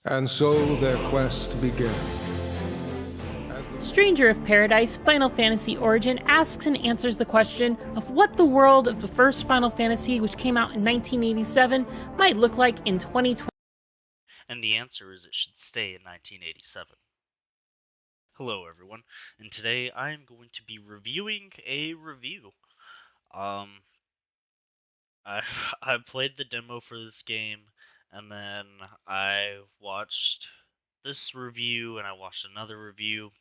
And so their quest began. Stranger of Paradise Final Fantasy Origin asks and answers the question of what the world of the first Final Fantasy, which came out in 1987, might look like in 2020. And the answer is it should stay in 1987. Hello everyone, and today I am going to be reviewing a review. I I played the demo for this game, and then I watched this review, and I watched another review.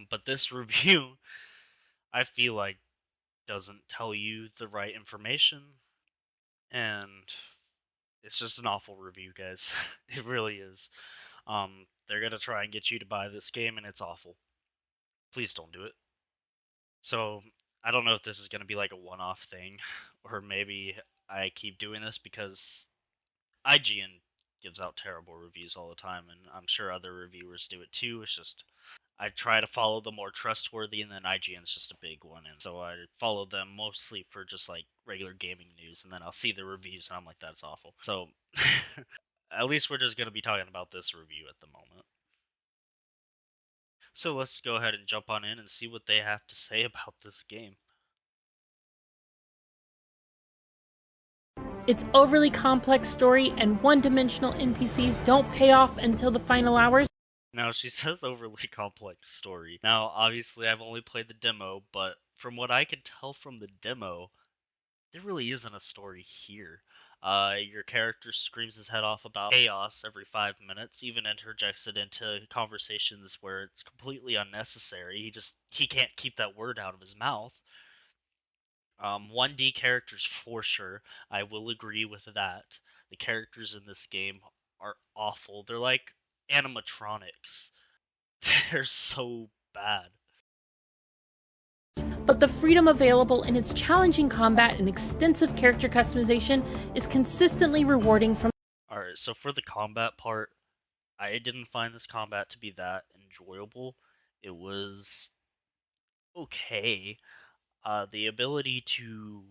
But this review, I feel like, doesn't tell you the right information, and it's just an awful review, guys. It really is. They're gonna try and get you to buy this game, and it's awful. Please don't do it. So, I don't know if this is gonna be like a one-off thing, or maybe I keep doing this because IGN gives out terrible reviews all the time, and I'm sure other reviewers do it too. It's just I try to follow the more trustworthy, and then IGN's just a big one, and so I follow them mostly for just like regular gaming news, and then I'll see the reviews, and I'm like, that's awful. So, at least we're just gonna be talking about this review at the moment. So let's go ahead and jump on in and see what they have to say about this game. Its overly complex story and one-dimensional NPCs don't pay off until the final hours. Now, she says overly complex story. Now, obviously, I've only played the demo, but from what I can tell from the demo, there really isn't a story here. Your character screams his head off about chaos every 5 minutes, even interjects it into conversations where it's completely unnecessary. He can't keep that word out of his mouth. 1D characters for sure. I will agree with that. The characters in this game are awful. They're like animatronics. They're so bad. But the freedom available in its challenging combat and extensive character customization is consistently rewarding from. Alright, so for the combat part, I didn't find this combat to be that enjoyable. It was okay. The ability to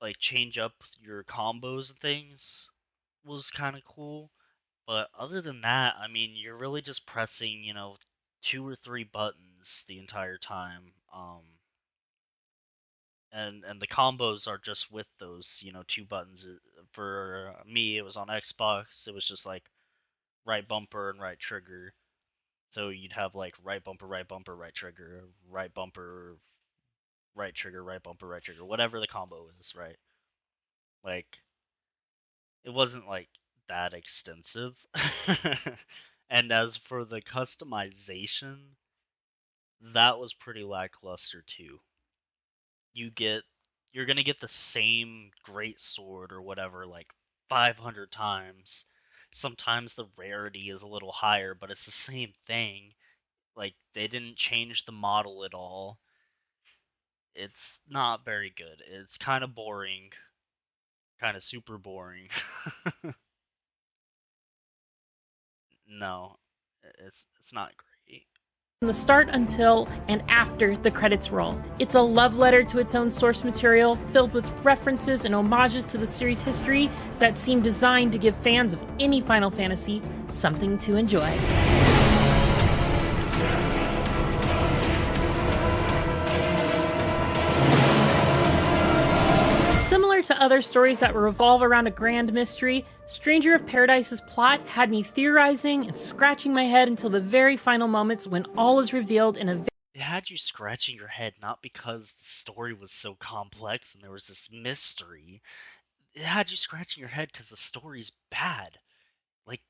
like change up your combos and things was kind of cool. But other than that, I mean, you're really just pressing, 2 or 3 buttons the entire time. And the combos are just with those, 2 buttons. For me, it was on Xbox. It was just like right bumper and right trigger. So you'd have like right bumper, right bumper, right trigger, right bumper, right trigger, right bumper, right trigger, whatever the combo is, right? Like, it wasn't like that extensive. And as for the customization, that was pretty lackluster too. You're gonna get the same great sword or whatever like 500 times. Sometimes the rarity is a little higher, but it's the same thing. Like, they didn't change the model at all. It's not very good. It's kind of boring. Kind of super boring. No, it's not great. From the start until and after the credits roll. It's a love letter to its own source material, filled with references and homages to the series' history that seem designed to give fans of any Final Fantasy something to enjoy. Similar to other stories that revolve around a grand mystery, Stranger of Paradise's plot had me theorizing and scratching my head until the very final moments when all is revealed in a. It had you scratching your head not because the story was so complex and there was this mystery. It had you scratching your head because the story's bad. Like,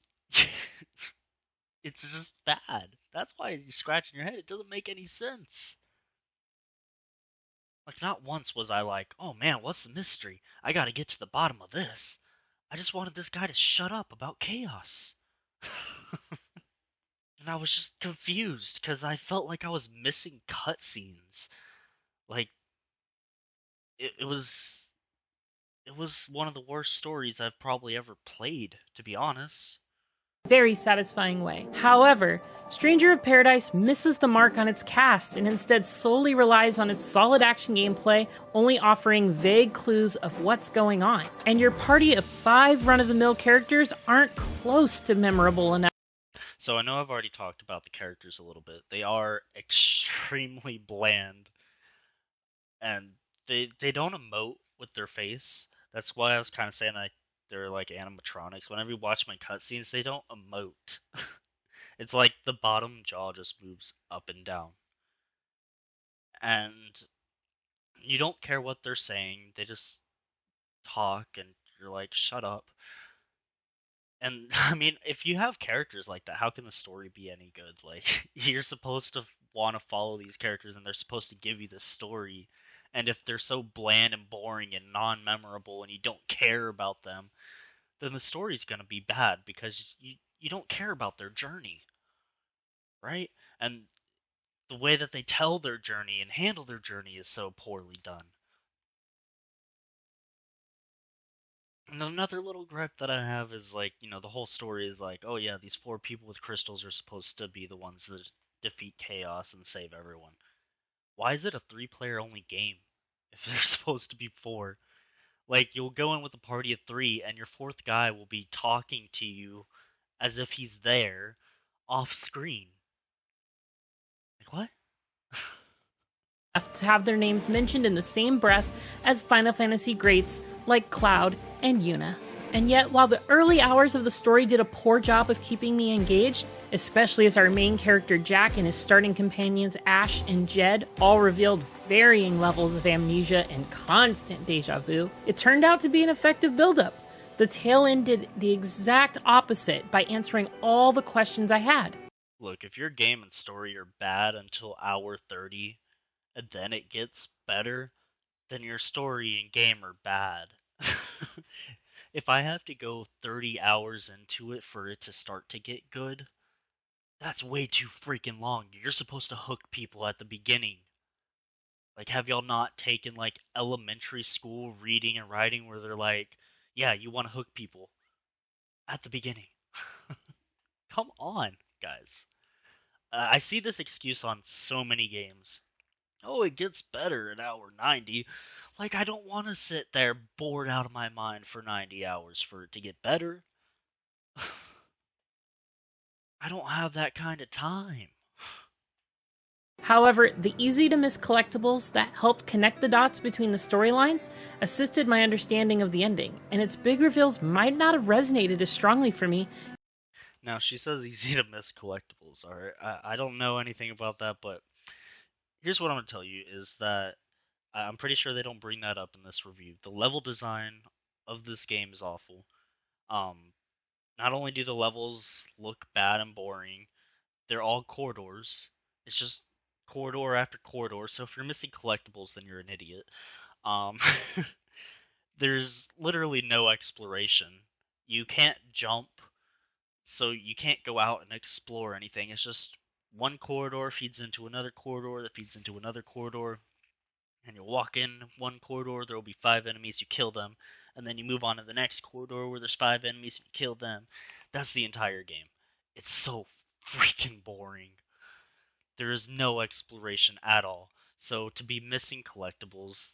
it's just bad. That's why you're scratching your head. It doesn't make any sense. Like, not once was I like, oh man, what's the mystery? I gotta get to the bottom of this. I just wanted this guy to shut up about chaos. And I was just confused because I felt like I was missing cutscenes. Like, it was one of the worst stories I've probably ever played, to be honest. very satisfying way. However, Stranger of Paradise misses the mark on its cast and instead solely relies on its solid action gameplay, only offering vague clues of what's going on. And your party of 5 run-of-the-mill characters aren't close to memorable enough. So I know I've already talked about the characters a little bit. They are extremely bland, and they don't emote with their face. That's why I was kind of saying they're like animatronics. Whenever you watch my cutscenes, they don't emote. It's like the bottom jaw just moves up and down. And you don't care what they're saying. They just talk and you're like, shut up. And I mean, if you have characters like that, how can the story be any good? Like, you're supposed to want to follow these characters and they're supposed to give you this story. And if they're so bland and boring and non-memorable and you don't care about them, then the story's going to be bad because you don't care about their journey. Right? And the way that they tell their journey and handle their journey is so poorly done. And another little gripe that I have is like, the whole story is like, oh yeah, these 4 people with crystals are supposed to be the ones that defeat chaos and save everyone. Why is it a 3-player only game if there's supposed to be 4? Like, you'll go in with a party of 3 and your 4th guy will be talking to you as if he's there off screen. Like, what? To have their names mentioned in the same breath as Final Fantasy greats like Cloud and Yuna. And yet, while the early hours of the story did a poor job of keeping me engaged, especially as our main character Jack and his starting companions Ash and Jed all revealed varying levels of amnesia and constant deja vu, it turned out to be an effective build-up. The tail end did the exact opposite by answering all the questions I had. Look, if your game and story are bad until hour 30, and then it gets better, then your story and game are bad. If I have to go 30 hours into it for it to start to get good, that's way too freaking long. You're supposed to hook people at the beginning. Like, have y'all not taken, like, elementary school reading and writing where they're like, yeah, you want to hook people at the beginning? Come on, guys. I see this excuse on so many games. Oh, it gets better at hour 90. Like, I don't want to sit there bored out of my mind for 90 hours for it to get better. I don't have that kind of time. However, the easy-to-miss collectibles that helped connect the dots between the storylines assisted my understanding of the ending, and its big reveals might not have resonated as strongly for me. Now, she says easy to miss collectibles, alright? I don't know anything about that, but here's what I'm going to tell you, is that I'm pretty sure they don't bring that up in this review. The level design of this game is awful. Not only do the levels look bad and boring, they're all corridors. It's just corridor after corridor, so if you're missing collectibles, then you're an idiot. There's literally no exploration. You can't jump, so you can't go out and explore anything. It's just one corridor feeds into another corridor that feeds into another corridor. And you walk in one corridor, there will be 5 enemies, you kill them. And then you move on to the next corridor where there's 5 enemies, and you kill them. That's the entire game. It's so freaking boring. There is no exploration at all. So to be missing collectibles,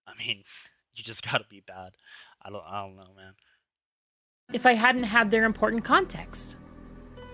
I mean, you just gotta be bad. I don't know, man. If I hadn't had their important context.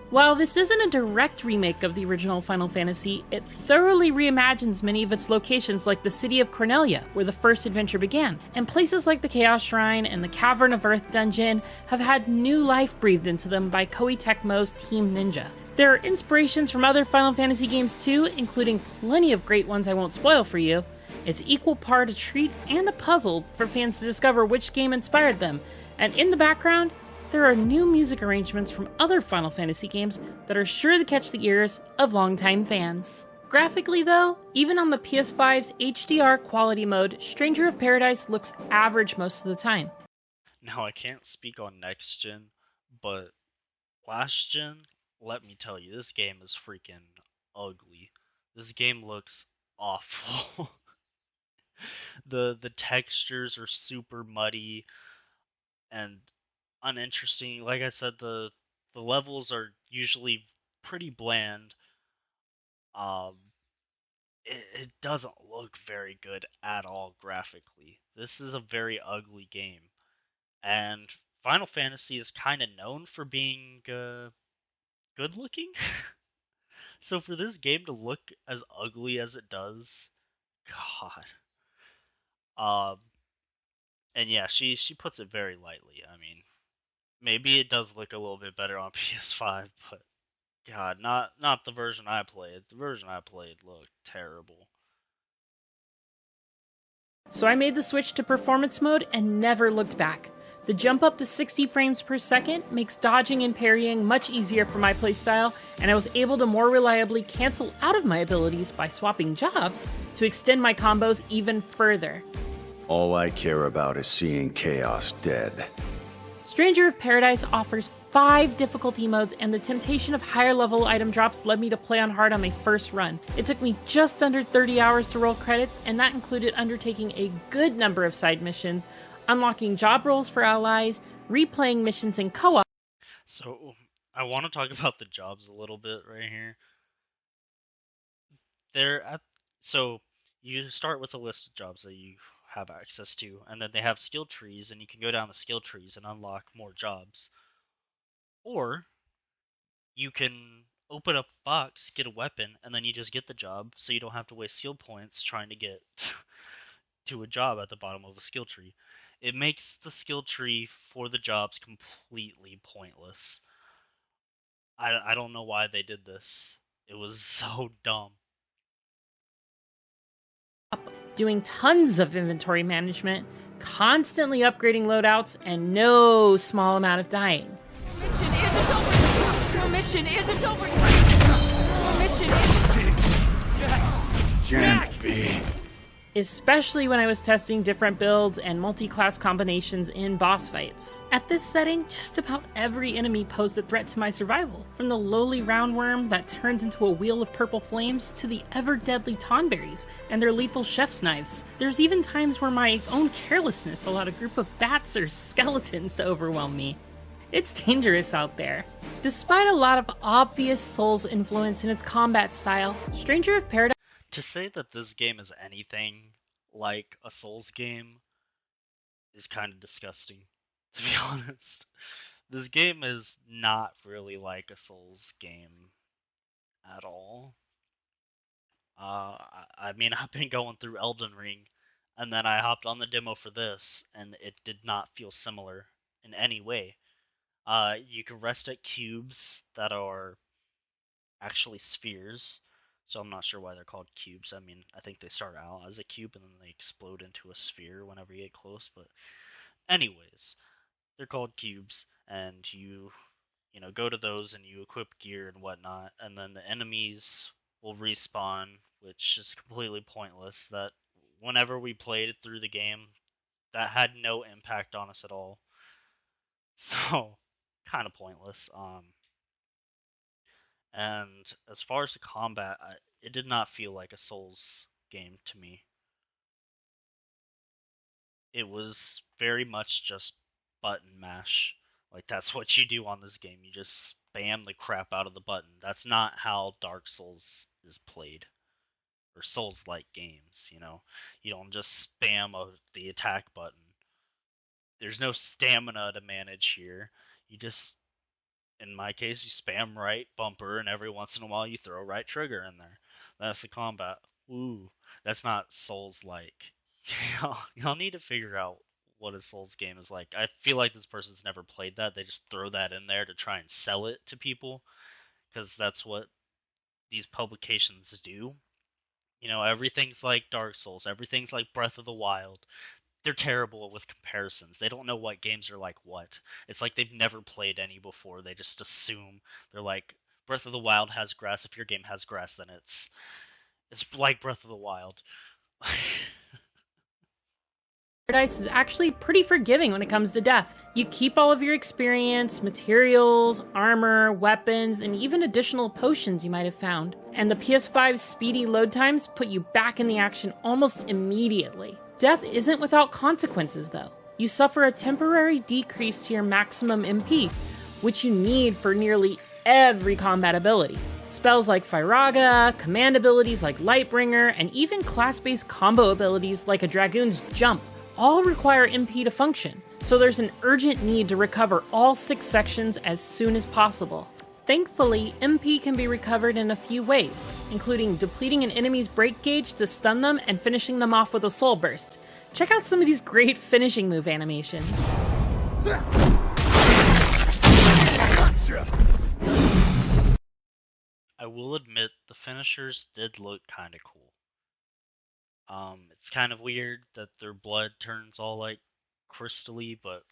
While this isn't a direct remake of the original Final Fantasy, it thoroughly reimagines many of its locations, like the city of Cornelia, where the first adventure began, and places like the Chaos Shrine and the Cavern of Earth dungeon have had new life breathed into them by Koei Tecmo's Team Ninja. There are inspirations from other Final Fantasy games too, including plenty of great ones I won't spoil for you. It's equal part a treat and a puzzle for fans to discover which game inspired them, and in the background, there are new music arrangements from other Final Fantasy games that are sure to catch the ears of longtime fans. Graphically though, even on the PS5's HDR quality mode, Stranger of Paradise looks average most of the time. Now, I can't speak on next gen, but last gen, let me tell you, this game is freaking ugly. This game looks awful. The textures are super muddy and uninteresting. Like I said, the the levels are usually pretty bland. It doesn't look very good at all graphically. This is a very ugly game. And Final Fantasy is kind of known for being good looking. So for this game to look as ugly as it does, God. And yeah, she puts it very lightly. I mean, maybe it does look a little bit better on PS5, but God, not the version I played. The version I played looked terrible. So I made the switch to performance mode and never looked back. The jump up to 60 frames per second makes dodging and parrying much easier for my playstyle, and I was able to more reliably cancel out of my abilities by swapping jobs to extend my combos even further. All I care about is seeing Chaos dead. Stranger of Paradise offers 5 difficulty modes, and the temptation of higher level item drops led me to play on hard on my first run. It took me just under 30 hours to roll credits, and that included undertaking a good number of side missions, unlocking job roles for allies, replaying missions in co-op. So I want to talk about the jobs a little bit right here. So you start with a list of jobs that you have access to, and then they have skill trees, and you can go down the skill trees and unlock more jobs. Or you can open up a box, get a weapon, and then you just get the job, so you don't have to waste skill points trying to get to a job at the bottom of a skill tree. It makes the skill tree for the jobs completely pointless. I don't know why they did this. It was so dumb. Doing tons of inventory management, constantly upgrading loadouts, and no small amount of dying. Your mission isn't over. Your mission isn't. Can't be. Especially when I was testing different builds and multi-class combinations in boss fights. At this setting, just about every enemy posed a threat to my survival, from the lowly roundworm that turns into a wheel of purple flames to the ever-deadly tonberries and their lethal chef's knives. There's even times where my own carelessness allowed a group of bats or skeletons to overwhelm me. It's dangerous out there. Despite a lot of obvious Souls influence in its combat style, Stranger of Paradise To say that this game is anything like a Souls game is kind of disgusting, to be honest. This game is not really like a Souls game at all. I mean, I've been going through Elden Ring, and then I hopped on the demo for this, and it did not feel similar in any way. You can rest at cubes that are actually spheres. So I'm not sure why they're called cubes. I mean, I think they start out as a cube and then they explode into a sphere whenever you get close. But anyways, they're called cubes, and you go to those and you equip gear and whatnot, and then the enemies will respawn, which is completely pointless. That whenever we played it through the game, that had no impact on us at all. So kind of pointless. And as far as the combat, it did not feel like a Souls game to me. It was very much just button mash. Like, that's what you do on this game. You just spam the crap out of the button. That's not how Dark Souls is played. Or Souls-like games, you know? You don't just spam the attack button. There's no stamina to manage here. You just, in my case, you spam right bumper, and every once in a while you throw right trigger in there. That's the combat. Ooh, that's not Souls-like. Y'all need to figure out what a Souls game is like. I feel like this person's never played that. They just throw that in there to try and sell it to people, because that's what these publications do. You know, everything's like Dark Souls. Everything's like Breath of the Wild. They're terrible with comparisons. They don't know what games are like what. It's like they've never played any before. They just assume. They're like, Breath of the Wild has grass. If your game has grass, then it's like Breath of the Wild. Paradise is actually pretty forgiving when it comes to death. You keep all of your experience, materials, armor, weapons, and even additional potions you might have found. And the PS5's speedy load times put you back in the action almost immediately. Death isn't without consequences, though. You suffer a temporary decrease to your maximum MP, which you need for nearly every combat ability. Spells like Firaga, command abilities like Lightbringer, and even class-based combo abilities like a Dragoon's Jump all require MP to function, so there's an urgent need to recover all 6 sections as soon as possible. Thankfully, MP can be recovered in a few ways, including depleting an enemy's break gauge to stun them and finishing them off with a Soul Burst. Check out some of these great finishing move animations. I will admit the finishers did look kind of cool. It's kind of weird that their blood turns all like crystally, but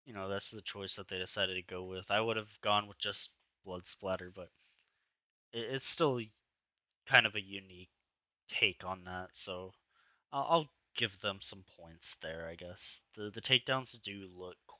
you know, that's the choice that they decided to go with. I would have gone with just blood splatter, but it's still kind of a unique take on that, so I'll give them some points there, I guess. The takedowns do look cool.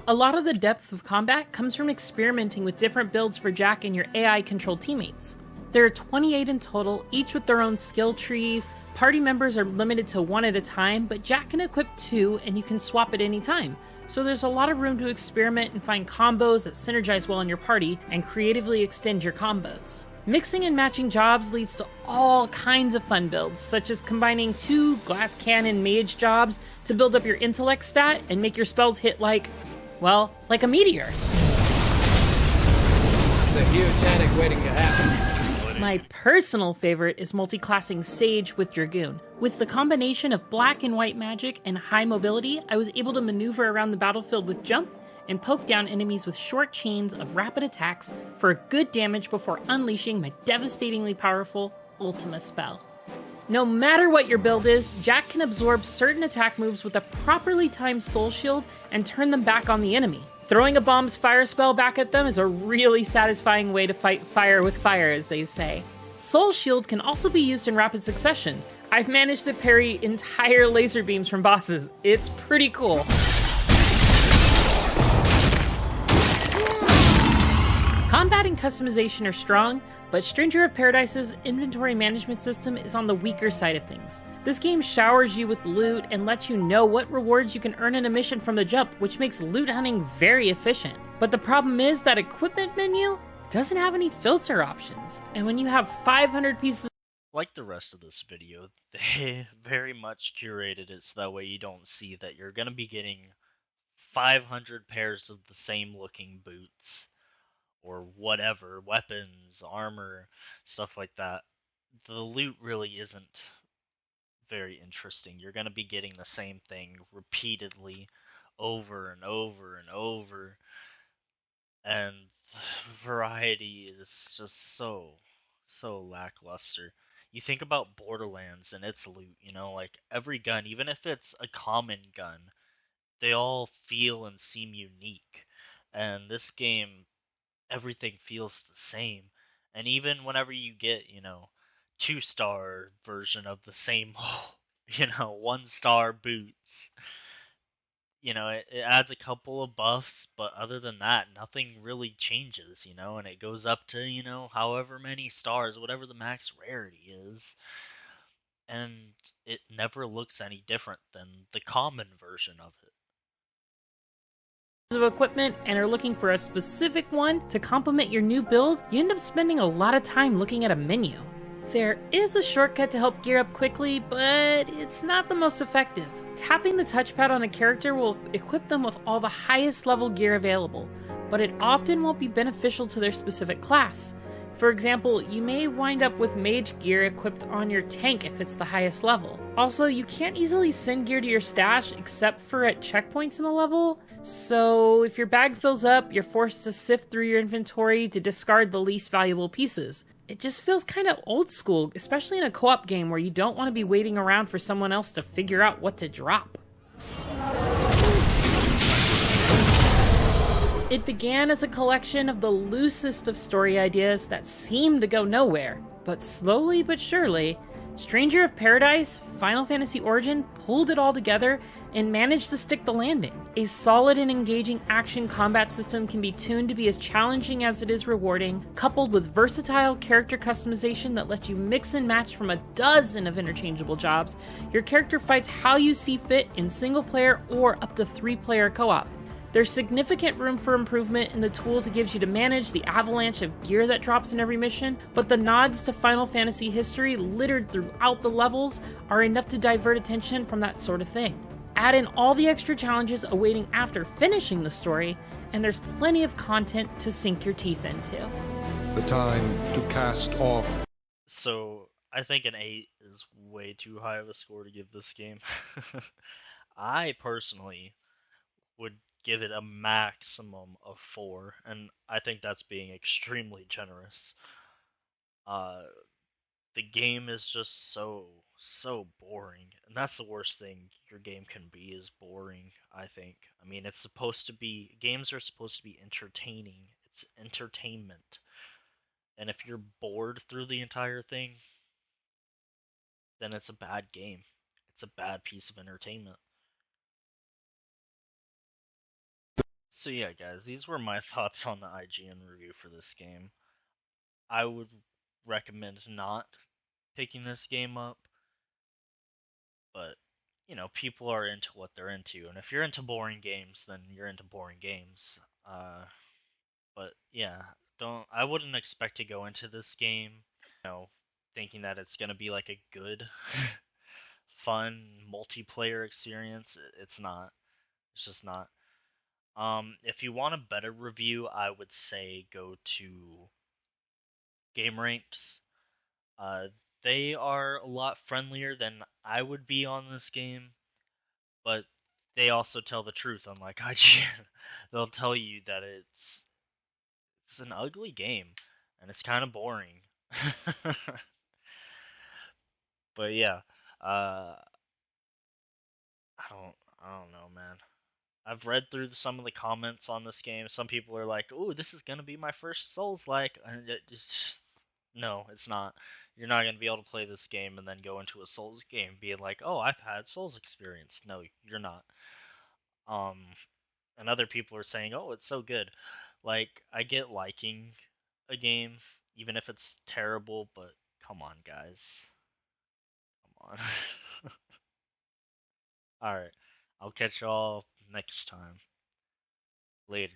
A lot of the depth of combat comes from experimenting with different builds for Jack and your AI-controlled teammates. There are 28 in total, each with their own skill trees. Party members are limited to 1 at a time, but Jack can equip 2 and you can swap at any time. So there's a lot of room to experiment and find combos that synergize well in your party and creatively extend your combos. Mixing and matching jobs leads to all kinds of fun builds, such as combining 2 glass cannon mage jobs to build up your intellect stat and make your spells hit like a meteor. It's a huge headache waiting to happen. My personal favorite is multi-classing Sage with Dragoon. With the combination of black and white magic and high mobility, I was able to maneuver around the battlefield with jump and poke down enemies with short chains of rapid attacks for good damage before unleashing my devastatingly powerful Ultima spell. No matter what your build is, Jack can absorb certain attack moves with a properly timed Soul Shield and turn them back on the enemy. Throwing a bomb's fire spell back at them is a really satisfying way to fight fire with fire, as they say. Soul Shield can also be used in rapid succession. I've managed to parry entire laser beams from bosses. It's pretty cool. Combat and customization are strong, but Stranger of Paradise's inventory management system is on the weaker side of things. This game showers you with loot and lets you know what rewards you can earn in a mission from the jump, which makes loot hunting very efficient. But the problem is that equipment menu doesn't have any filter options, and when you have 500 pieces Like the rest of this video, they very much curated it so that way you don't see that you're going to be getting 500 pairs of the same looking boots or whatever, weapons, armor, stuff like that. The loot really isn't very interesting. You're going to be getting the same thing repeatedly over and over and over, and variety is just so lackluster. You think about Borderlands and its loot, you know, like every gun, even if it's a common gun, they all feel and seem unique. And this game, everything feels the same. And even whenever you get, 2-star version of the same, 1-star boots, it adds a couple of buffs, but other than that, nothing really changes, and it goes up to, however many stars, whatever the max rarity is. And it never looks any different than the common version of it. of equipment and are looking for a specific one to complement your new build, you end up spending a lot of time looking at a menu. There is a shortcut to help gear up quickly, but it's not the most effective. Tapping the touchpad on a character will equip them with all the highest level gear available, but it often won't be beneficial to their specific class. For example, you may wind up with mage gear equipped on your tank if it's the highest level. Also, you can't easily send gear to your stash except for at checkpoints in the level, so if your bag fills up, you're forced to sift through your inventory to discard the least valuable pieces. It just feels kind of old school, especially in a co-op game where you don't want to be waiting around for someone else to figure out what to drop. It began as a collection of the loosest of story ideas that seemed to go nowhere, but slowly but surely, Stranger of Paradise, Final Fantasy Origin pulled it all together and managed to stick the landing. A solid and engaging action combat system can be tuned to be as challenging as it is rewarding, coupled with versatile character customization that lets you mix and match from a dozen of interchangeable jobs. Your character fights how you see fit in single player or up to 3-player co-op. There's significant room for improvement in the tools it gives you to manage the avalanche of gear that drops in every mission, but the nods to Final Fantasy history littered throughout the levels are enough to divert attention from that sort of thing. Add in all the extra challenges awaiting after finishing the story, and there's plenty of content to sink your teeth into. The time to cast off. So I think an 8 is way too high of a score to give this game. I personally would give it a maximum of 4, and I think that's being extremely generous. The game is just so boring, and that's the worst thing your game can be, is boring, I think. I mean, games are supposed to be entertaining. It's entertainment. And if you're bored through the entire thing, then it's a bad game. It's a bad piece of entertainment. So yeah, guys, these were my thoughts on the IGN review for this game. I would recommend not picking this game up, but, you know, people are into what they're into, and if you're into boring games, then you're into boring games. But yeah, I wouldn't expect to go into this game, you know, thinking that it's gonna be like a good, fun multiplayer experience. It's not. It's just not. If you want a better review, I would say go to GameRanks. They are a lot friendlier than I would be on this game, but they also tell the truth, unlike IGN. They'll tell you that it's an ugly game, and it's kind of boring. But yeah, I don't know, man. I've read through some of the comments on this game. Some people are like, "Ooh, this is gonna be my first Souls-like," and no, it's not. You're not gonna be able to play this game and then go into a Souls game being like, "Oh, I've had Souls experience." No, you're not. And other people are saying, "Oh, it's so good." Like, I get liking a game even if it's terrible, but come on, guys, come on. All right, I'll catch y'all next time. Later.